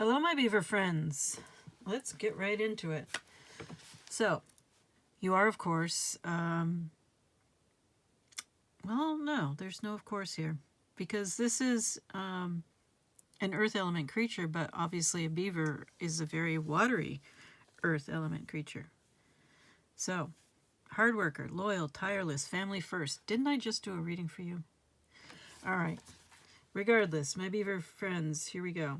Hello, my beaver friends. Let's get right into it. So, you are, of course, well, no, there's no of course here, because this is an earth element creature, but obviously a beaver is a very watery earth element creature. So, hard worker, loyal, tireless, family first. Didn't I just do a reading for you? All right. Regardless, my beaver friends, here we go.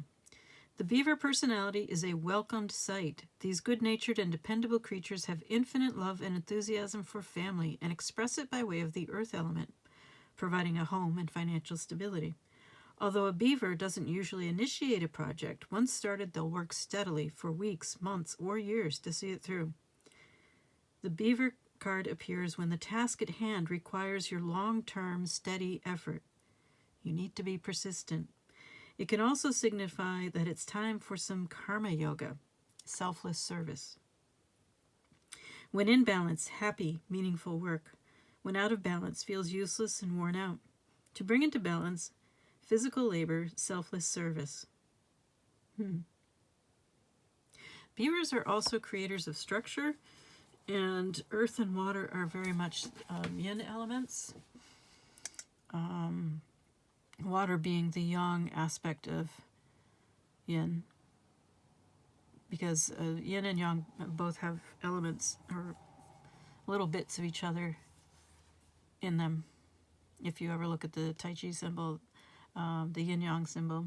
The beaver personality is a welcomed sight. These good-natured and dependable creatures have infinite love and enthusiasm for family and express it by way of the earth element, providing a home and financial stability. Although a beaver doesn't usually initiate a project, once started they'll work steadily for weeks, months, or years to see it through. The beaver card appears when the task at hand requires your long-term, steady effort. You need to be persistent. It can also signify that it's time for some karma yoga, selfless service. When in balance, happy, meaningful work. When out of balance, feels useless and worn out. To bring into balance, physical labor, selfless service. Beavers are also creators of structure, and earth and water are very much yin elements. Water being the yang aspect of yin, because yin and yang both have elements or little bits of each other in them. If you ever look at the Tai Chi symbol, the yin yang symbol,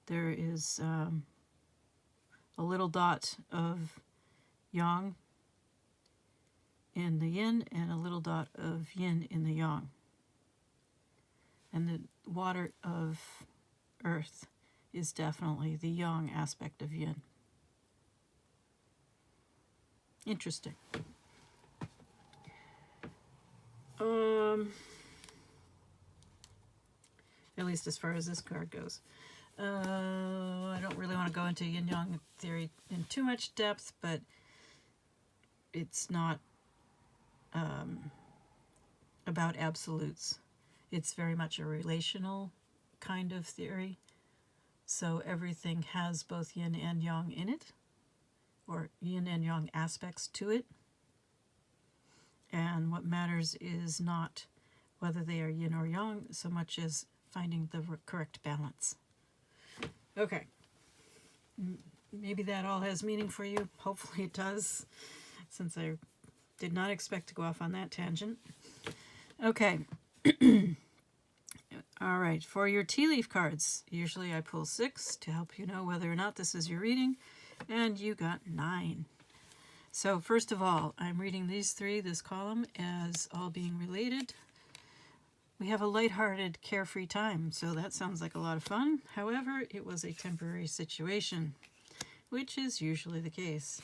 there is a little dot of yang in the yin and a little dot of yin in the yang. And the water of earth is definitely the yang aspect of yin. Interesting. At least as far as this card goes. I don't really want to go into yin-yang theory in too much depth, but it's not about absolutes. It's very much a relational kind of theory. So everything has both yin and yang in it, or yin and yang aspects to it. And what matters is not whether they are yin or yang so much as finding the correct balance. Okay. Maybe that all has meaning for you. Hopefully it does, since I did not expect to go off on that tangent. Okay. All right, for your tea leaf cards, usually I pull 6 to help you know whether or not this is your reading, and you got 9. So first of all, I'm reading these 3, this column, as all being related. We have a lighthearted, carefree time, so that sounds like a lot of fun. However, it was a temporary situation, which is usually the case.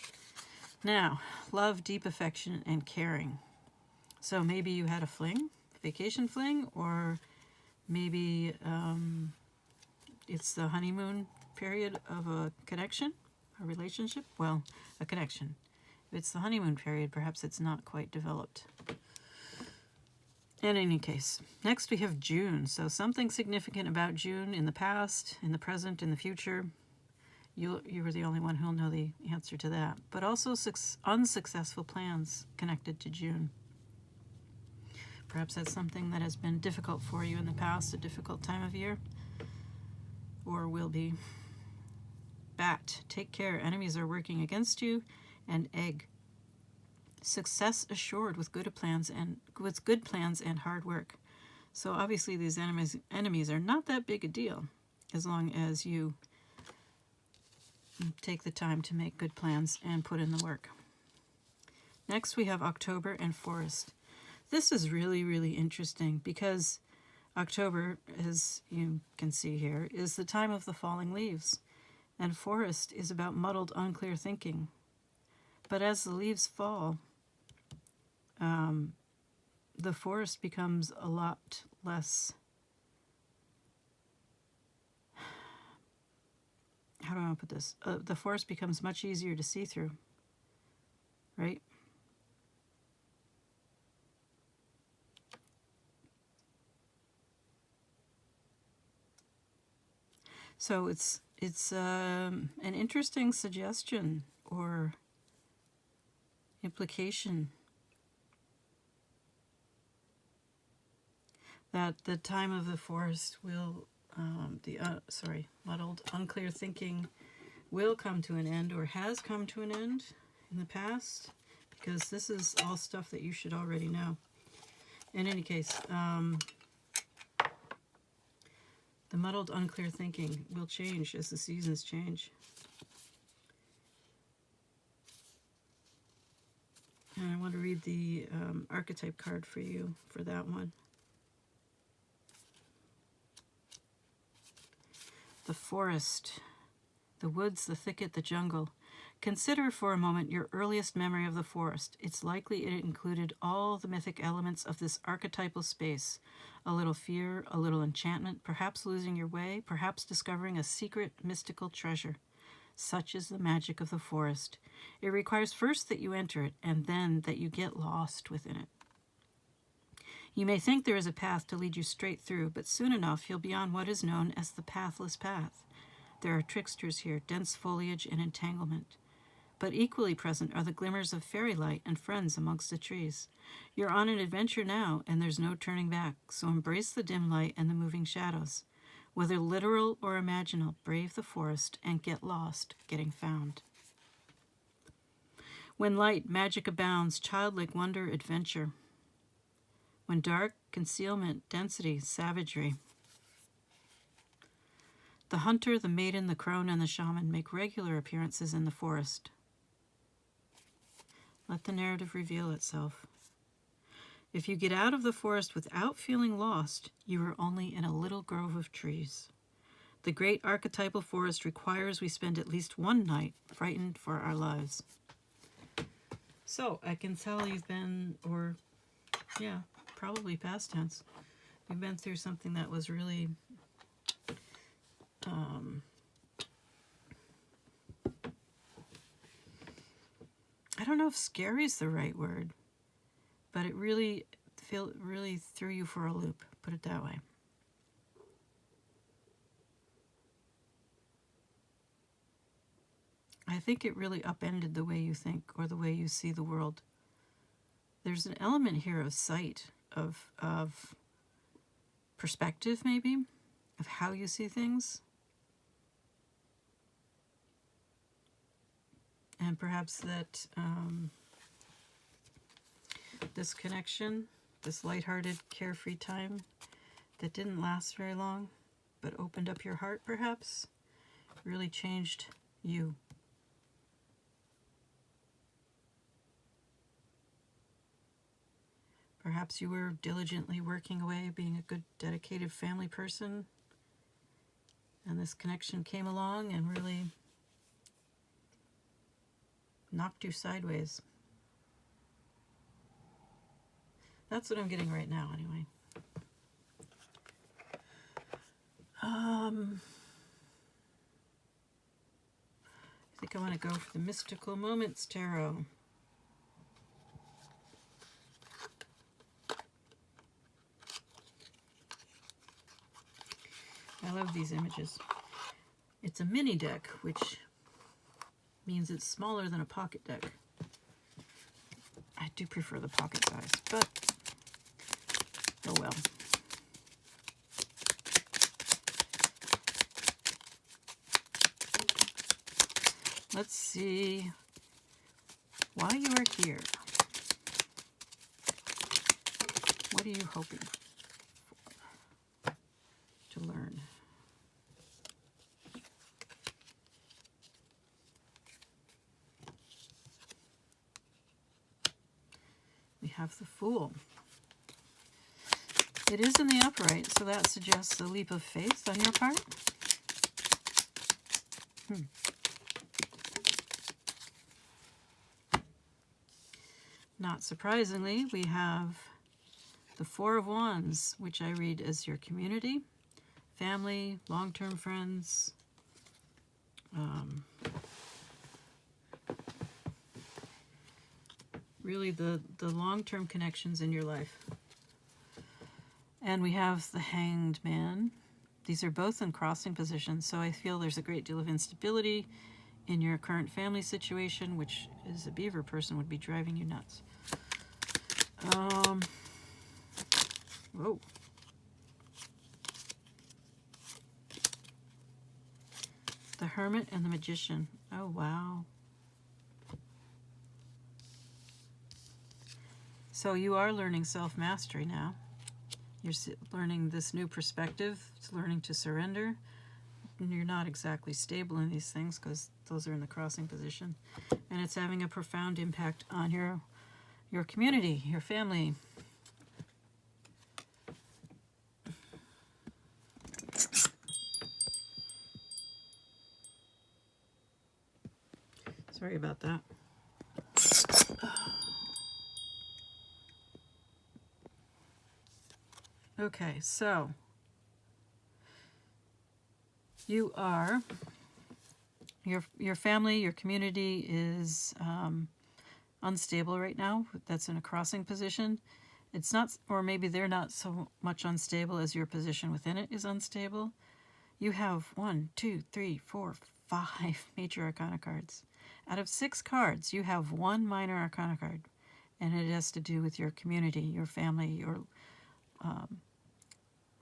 Now, love, deep affection, and caring. So maybe you had a fling, vacation fling, or maybe it's the honeymoon period of a connection, a relationship. Well, a connection. If it's the honeymoon period, perhaps it's not quite developed. In any case, next we have June. So something significant about June in the past, in the present, in the future. You were the only one who'll know the answer to that. But also unsuccessful plans connected to June. Perhaps that's something that has been difficult for you in the past, a difficult time of year, or will be. Bat, take care. Enemies are working against you. And egg, success assured with good plans and hard work. So obviously these enemies are not that big a deal as long as you take the time to make good plans and put in the work. Next we have October and Forest. This is really, really interesting because October, as you can see here, is the time of the falling leaves, and Forest is about muddled, unclear thinking. But as the leaves fall, the forest becomes a lot less, how do I put this? The forest becomes much easier to see through, right? So it's an interesting suggestion or implication that the time of the forest will, muddled, unclear thinking will come to an end or has come to an end in the past, because this is all stuff that you should already know. In any case, the muddled, unclear thinking will change as the seasons change. And I want to read the archetype card for you for that one. The forest, the woods, the thicket, the jungle. Consider for a moment your earliest memory of the forest. It's likely it included all the mythic elements of this archetypal space. A little fear, a little enchantment, perhaps losing your way, perhaps discovering a secret mystical treasure. Such is the magic of the forest. It requires first that you enter it, and then that you get lost within it. You may think there is a path to lead you straight through, but soon enough you'll be on what is known as the pathless path. There are tricksters here, dense foliage and entanglement. But equally present are the glimmers of fairy light and friends amongst the trees. You're on an adventure now, and there's no turning back, so embrace the dim light and the moving shadows. Whether literal or imaginal, brave the forest and get lost, getting found. When light, magic abounds, childlike wonder, adventure. When dark, concealment, density, savagery. The hunter, the maiden, the crone, and the shaman make regular appearances in the forest. Let the narrative reveal itself. If you get out of the forest without feeling lost, you are only in a little grove of trees. The great archetypal forest requires we spend at least one night frightened for our lives. So, I can tell you've been, probably past tense, you've been through something that was really I don't know if scary is the right word, but it really threw you for a loop, put it that way. I think it really upended the way you think or the way you see the world. There's an element here of sight, of perspective maybe, of how you see things. And perhaps that this connection, this lighthearted, carefree time that didn't last very long, but opened up your heart perhaps, really changed you. Perhaps you were diligently working away, being a good, dedicated family person, and this connection came along and really knocked you sideways. That's what I'm getting right now, anyway. I think I want to go for the Mystical Moments Tarot. I love these images. It's a mini deck, which means it's smaller than a pocket deck. I do prefer the pocket size, but oh well. Let's see why you are here. What are you hoping for to learn? We have the Fool. It is in the upright, so that suggests a leap of faith on your part. Not surprisingly, we have the Four of Wands, which I read as your community, family, long-term friends, really the long-term connections in your life. And we have the Hanged Man, These are both in crossing positions, so I feel there's a great deal of instability in your current family situation, which as a Beaver person would be driving you nuts. Whoa. The Hermit and the Magician. Oh, wow. So you are learning self-mastery now. You're learning this new perspective. It's learning to surrender. And you're not exactly stable in these things because those are in the crossing position. And it's having a profound impact on your community, your family. Sorry about that. Okay, so you are, your family, your community is unstable right now. That's in a crossing position. It's not, or maybe they're not so much unstable as your position within it is unstable. You have 1, 2, 3, 4, 5 major arcana cards. Out of 6 cards, you have 1 minor arcana card, and it has to do with your community, your family, your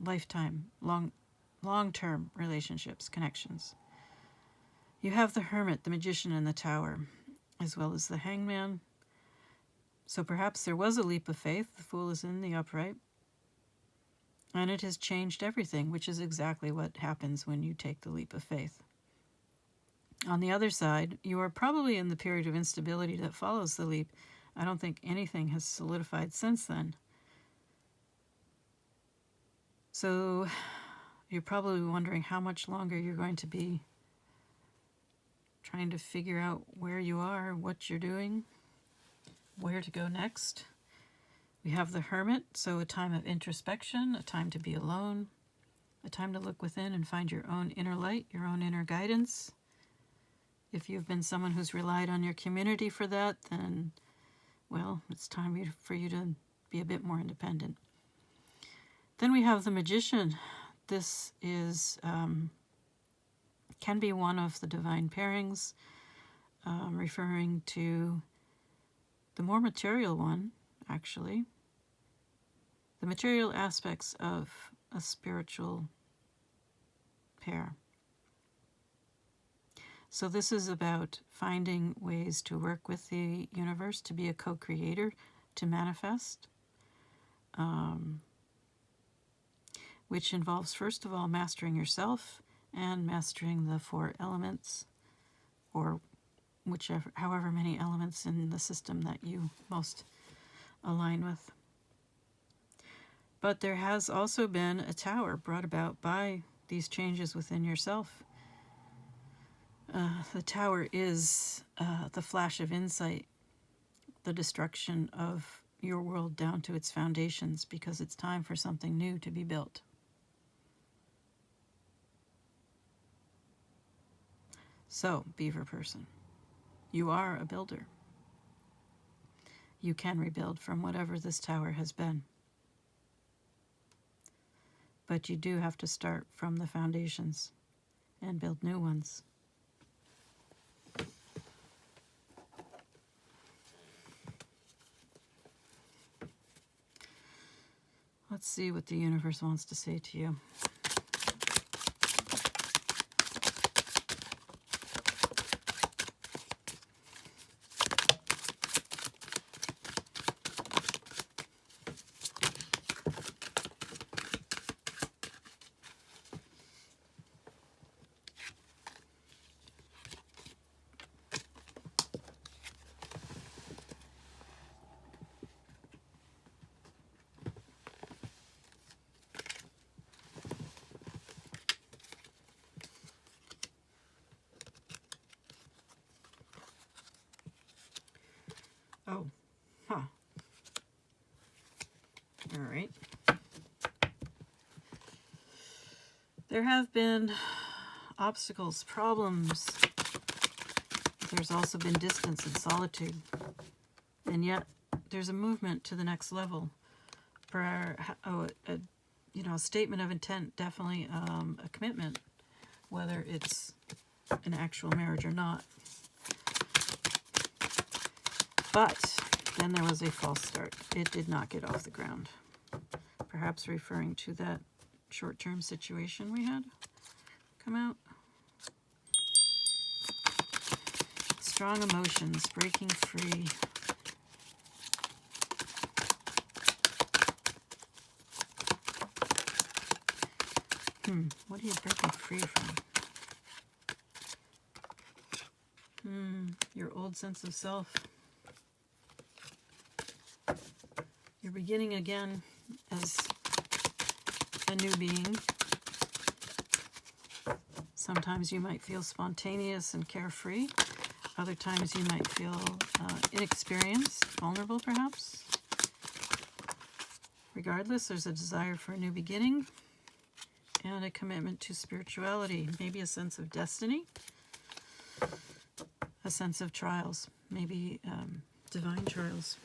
lifetime, long-term relationships, connections. You have the Hermit, the Magician, and the Tower, as well as the Hangman. So perhaps there was a leap of faith. The Fool is in the upright. And it has changed everything, which is exactly what happens when you take the leap of faith. On the other side, you are probably in the period of instability that follows the leap. I don't think anything has solidified since then. So you're probably wondering how much longer you're going to be trying to figure out where you are, what you're doing, where to go next. We have the Hermit, so a time of introspection, a time to be alone, a time to look within and find your own inner light, your own inner guidance. If you've been someone who's relied on your community for that, then, well, it's time for you to be a bit more independent. Then we have the Magician. This is can be one of the divine pairings, referring to the more material one, actually. The material aspects of a spiritual pair. So this is about finding ways to work with the universe, to be a co-creator, to manifest, which involves, first of all, mastering yourself and mastering the 4 elements, or however many elements in the system that you most align with. But there has also been a tower brought about by these changes within yourself. The tower is the flash of insight, the destruction of your world down to its foundations, because it's time for something new to be built. So, Beaver person, you are a builder. You can rebuild from whatever this tower has been. But you do have to start from the foundations and build new ones. Let's see what the universe wants to say to you. Oh, huh. All right. There have been obstacles, problems. There's also been distance and solitude. And yet, there's a movement to the next level. you know, a statement of intent, definitely a commitment, whether it's an actual marriage or not. But then there was a false start. It did not get off the ground. Perhaps referring to that short-term situation we had come out. Strong emotions, breaking free. What are you breaking free from? Your old sense of self. You're beginning again as a new being. Sometimes you might feel spontaneous and carefree. Other times you might feel inexperienced, vulnerable perhaps. Regardless, there's a desire for a new beginning and a commitment to spirituality. Maybe a sense of destiny, a sense of trials, maybe divine trials.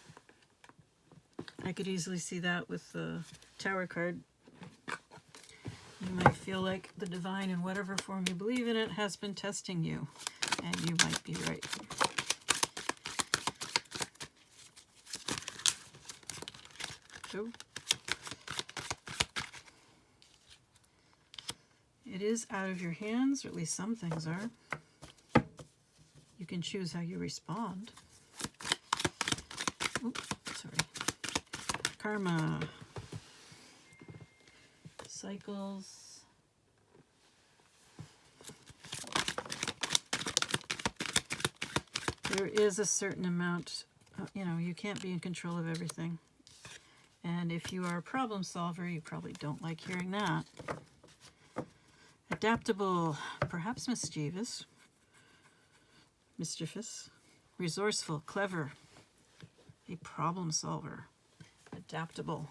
I could easily see that with the Tower card. You might feel like the divine, in whatever form you believe in it, has been testing you, and you might be right. So, it is out of your hands, or at least some things are. You can choose how you respond. Oops, sorry. Karma. Cycles. There is a certain amount, you know, you can't be in control of everything. And if you are a problem solver, you probably don't like hearing that. Adaptable, perhaps mischievous, resourceful, clever, a problem solver, adaptable.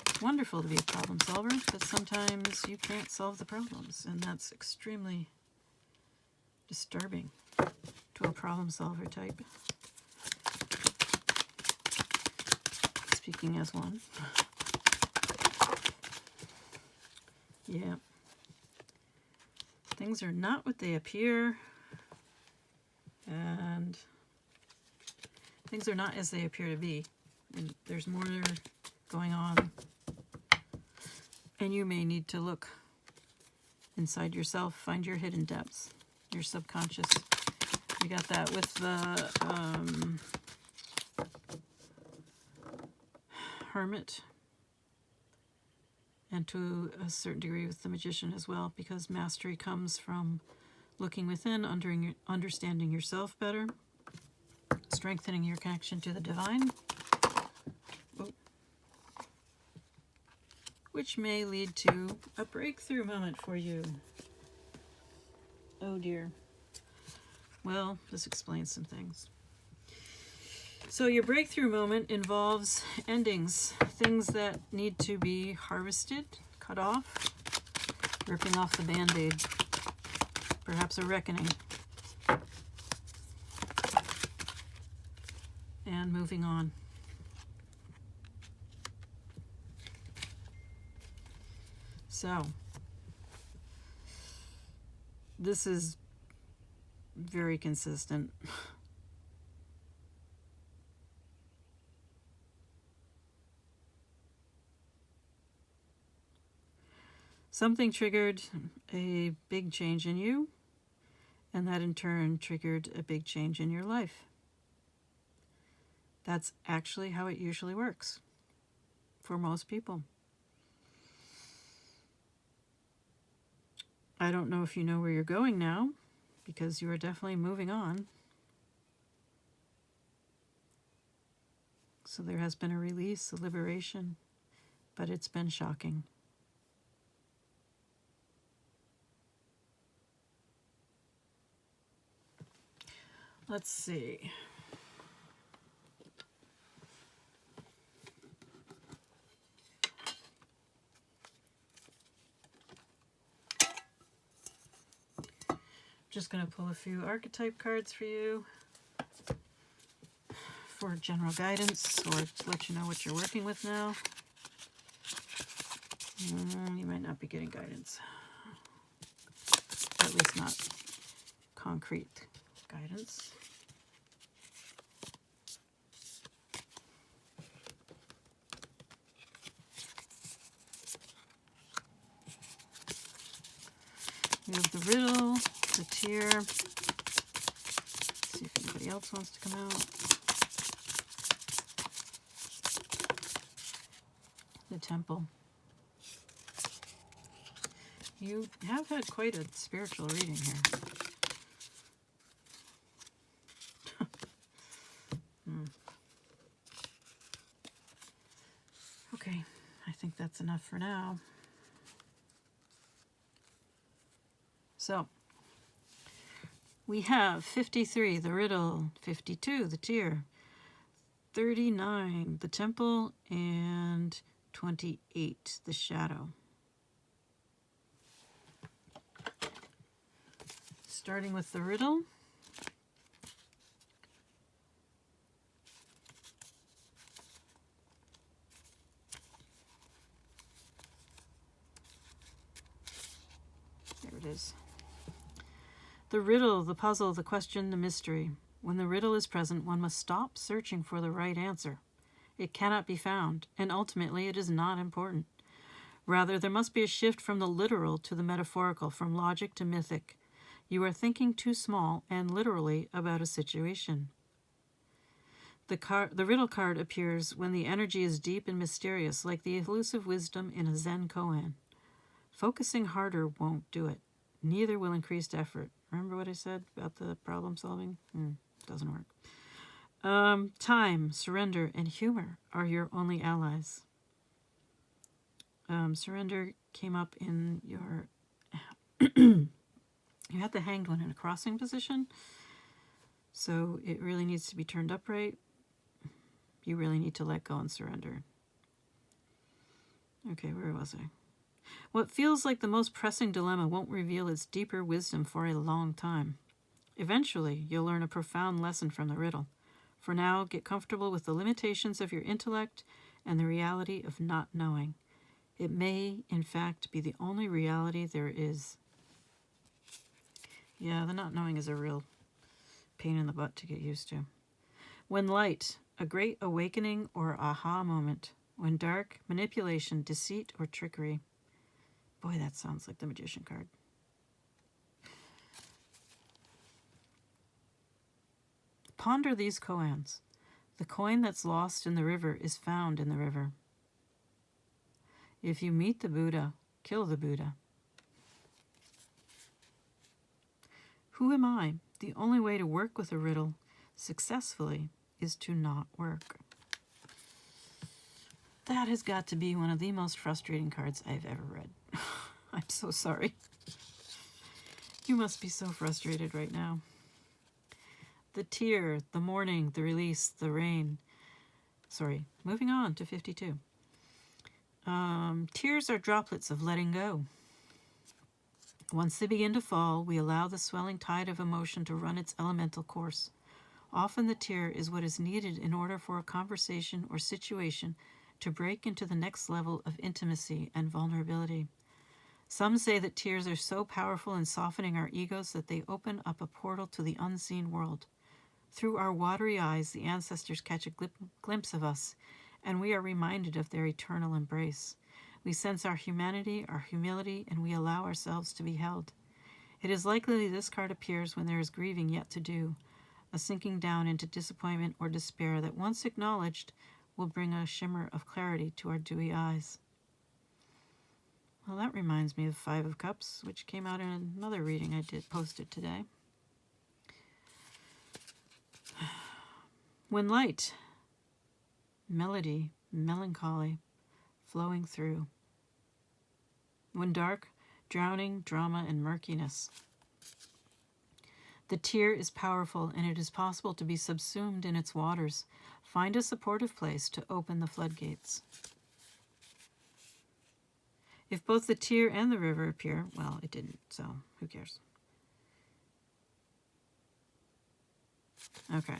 It's wonderful to be a problem solver, but sometimes you can't solve the problems, and that's extremely disturbing to a problem solver type. Speaking as one. Yeah. Things are not what they appear, and things are not as they appear to be. And there's more going on. And you may need to look inside yourself, find your hidden depths, your subconscious. You got that with the Hermit, and to a certain degree with the Magician as well, because mastery comes from looking within, understanding yourself better, strengthening your connection to the divine, which may lead to a breakthrough moment for you. Oh dear. Well, this explains some things. So your breakthrough moment involves endings, things that need to be harvested, cut off, ripping off the Band-Aid, perhaps a reckoning, and moving on. So, this is very consistent. Something triggered a big change in you, and that in turn triggered a big change in your life. That's actually how it usually works for most people. I don't know if you know where you're going now, because you are definitely moving on. So there has been a release, a liberation, but it's been shocking. Let's see. Just going to pull a few archetype cards for you for general guidance, or to let you know what you're working with now. You might not be getting guidance. At least not concrete guidance. We have the riddle, the tear. Let's see if anybody else wants to come out. The temple. You have had quite a spiritual reading here. Okay, I think that's enough for now. So, we have 53, the riddle, 52, the tear, 39, the temple, and 28, the shadow. Starting with the riddle. There it is. The riddle, the puzzle, the question, the mystery. When the riddle is present, one must stop searching for the right answer. It cannot be found, and ultimately it is not important. Rather, there must be a shift from the literal to the metaphorical, from logic to mythic. You are thinking too small and literally about a situation. The riddle card appears when the energy is deep and mysterious, like the elusive wisdom in a Zen koan. Focusing harder won't do it. Neither will increased effort. Remember what I said about the problem solving? Doesn't work. Time, surrender, and humor are your only allies. Surrender came up in your... You have the hanged one in a crossing position, so it really needs to be turned upright. You really need to let go and surrender. Okay, where was I? What feels like the most pressing dilemma won't reveal its deeper wisdom for a long time. Eventually, you'll learn a profound lesson from the riddle. For now, get comfortable with the limitations of your intellect and the reality of not knowing. It may, in fact, be the only reality there is. Yeah, the not knowing is a real pain in the butt to get used to. When light, a great awakening or aha moment. When dark, manipulation, deceit, or trickery. Boy, that sounds like the Magician card. Ponder these koans. The coin that's lost in the river is found in the river. If you meet the Buddha, kill the Buddha. Who am I? The only way to work with a riddle successfully is to not work. That has got to be one of the most frustrating cards I've ever read. I'm so sorry. You must be so frustrated right now. The tear, the morning, the release, the rain. Sorry, moving on to 52. Tears are droplets of letting go. Once they begin to fall, we allow the swelling tide of emotion to run its elemental course. Often the tear is what is needed in order for a conversation or situation to break into the next level of intimacy and vulnerability. Some say that tears are so powerful in softening our egos that they open up a portal to the unseen world. Through our watery eyes, the ancestors catch a glimpse of us, and we are reminded of their eternal embrace. We sense our humanity, our humility, and we allow ourselves to be held. It is likely this card appears when there is grieving yet to do, a sinking down into disappointment or despair that, once acknowledged, will bring a shimmer of clarity to our dewy eyes. Well, that reminds me of Five of Cups, which came out in another reading I posted today. When light, melody, melancholy, flowing through. When dark, drowning, drama, and murkiness. The tear is powerful, and it is possible to be subsumed in its waters. Find a supportive place to open the floodgates. If both the tear and the river appear, well, it didn't, so who cares? Okay.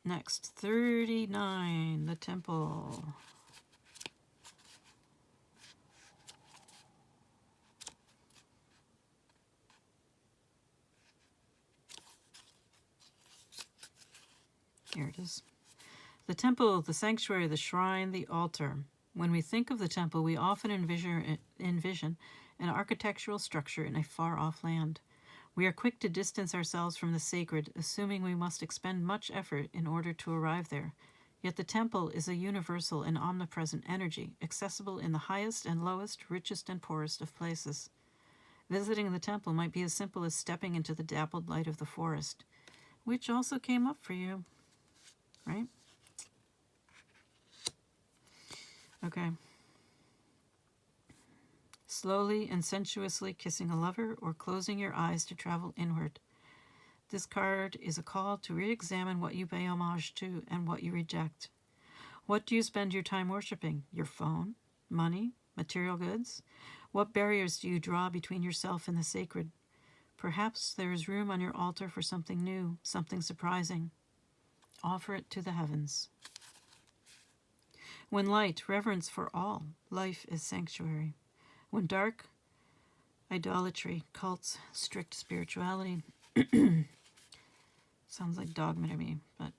Next, 39, the temple. Here it is. The temple, the sanctuary, the shrine, the altar. When we think of the temple, we often envision an architectural structure in a far-off land. We are quick to distance ourselves from the sacred, assuming we must expend much effort in order to arrive there. Yet the temple is a universal and omnipresent energy, accessible in the highest and lowest, richest and poorest of places. Visiting the temple might be as simple as stepping into the dappled light of the forest, which also came up for you, right? Okay. Slowly and sensuously kissing a lover or closing your eyes to travel inward. This card is a call to re-examine what you pay homage to and what you reject. What do you spend your time worshiping? Your phone? Money? Material goods? What barriers do you draw between yourself and the sacred? Perhaps there is room on your altar for something new, something surprising. Offer it to the heavens. When light, reverence for all. Life is sanctuary. When dark, idolatry, cults, strict spirituality. Sounds like dogma to me, but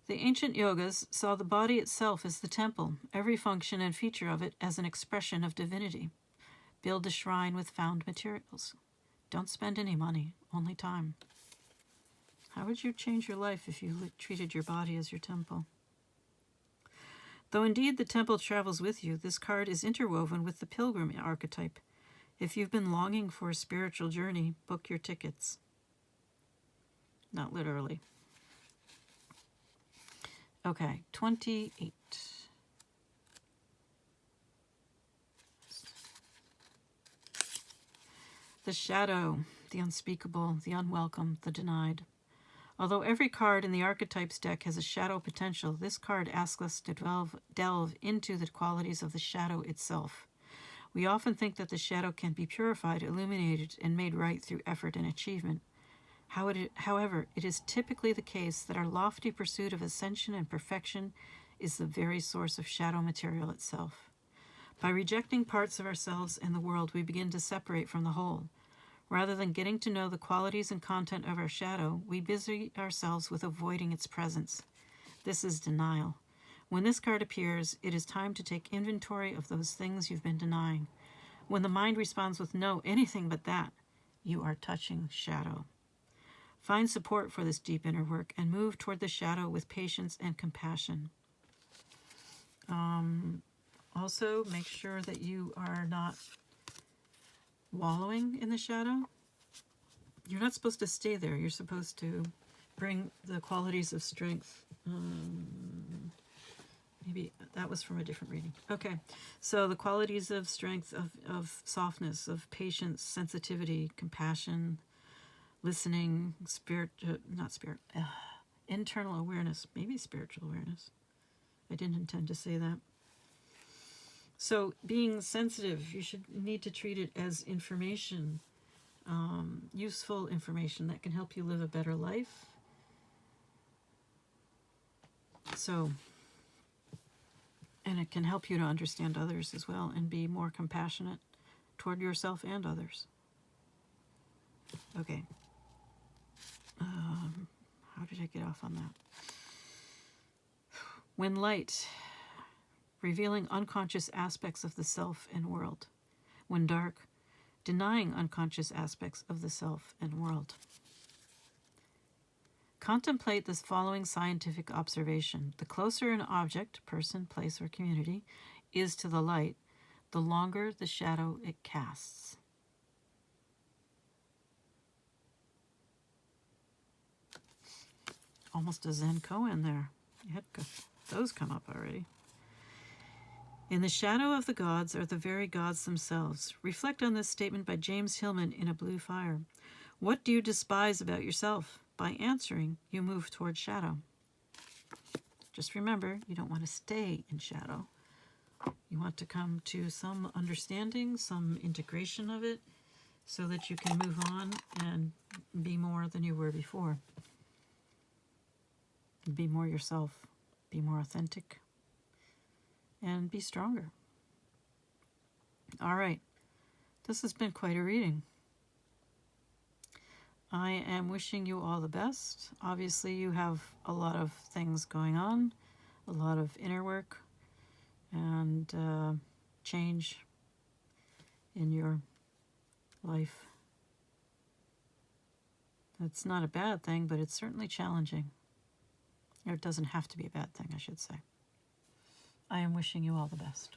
the ancient yogas saw the body itself as the temple, every function and feature of it as an expression of divinity. Build a shrine with found materials. Don't spend any money, only time. How would you change your life if you treated your body as your temple? Though indeed the temple travels with you, this card is interwoven with the pilgrim archetype. If you've been longing for a spiritual journey, book your tickets. Not literally. Okay, 28. The shadow, the unspeakable, the unwelcome, the denied. Although every card in the archetypes deck has a shadow potential, this card asks us to delve into the qualities of the shadow itself. We often think that the shadow can be purified, illuminated, and made right through effort and achievement. However, it is typically the case that our lofty pursuit of ascension and perfection is the very source of shadow material itself. By rejecting parts of ourselves and the world, we begin to separate from the whole. Rather than getting to know the qualities and content of our shadow, we busy ourselves with avoiding its presence. This is denial. When this card appears, it is time to take inventory of those things you've been denying. When the mind responds with no, anything but that, you are touching shadow. Find support for this deep inner work and move toward the shadow with patience and compassion. Also, make sure that you are not wallowing in the shadow. You're not supposed to stay there. You're supposed to bring the qualities of strength. Maybe that was from a different reading. Okay, so the qualities of strength, of softness, of patience, sensitivity, compassion, listening, internal awareness, maybe spiritual awareness. I didn't intend to say that. So being sensitive, you should need to treat it as information, useful information that can help you live a better life. So, and it can help you to understand others as well and be more compassionate toward yourself and others. Okay. How did I get off on that? When light, revealing unconscious aspects of the self and world. When dark, denying unconscious aspects of the self and world. Contemplate this following scientific observation. The closer an object, person, place, or community is to the light, the longer the shadow it casts. Almost a Zen koan there. You had those come up already. In the shadow of the gods are the very gods themselves. Reflect on this statement by James Hillman in A Blue Fire. What do you despise about yourself? By answering, you move toward shadow. Just remember, you don't want to stay in shadow. You want to come to some understanding, some integration of it, so that you can move on and be more than you were before. Be more yourself, be more authentic, and be stronger. All right, this has been quite a reading. I am wishing you all the best. Obviously, you have a lot of things going on, a lot of inner work and change in your life. That's not a bad thing, but it's certainly challenging. Or it doesn't have to be a bad thing, I should say. I am wishing you all the best.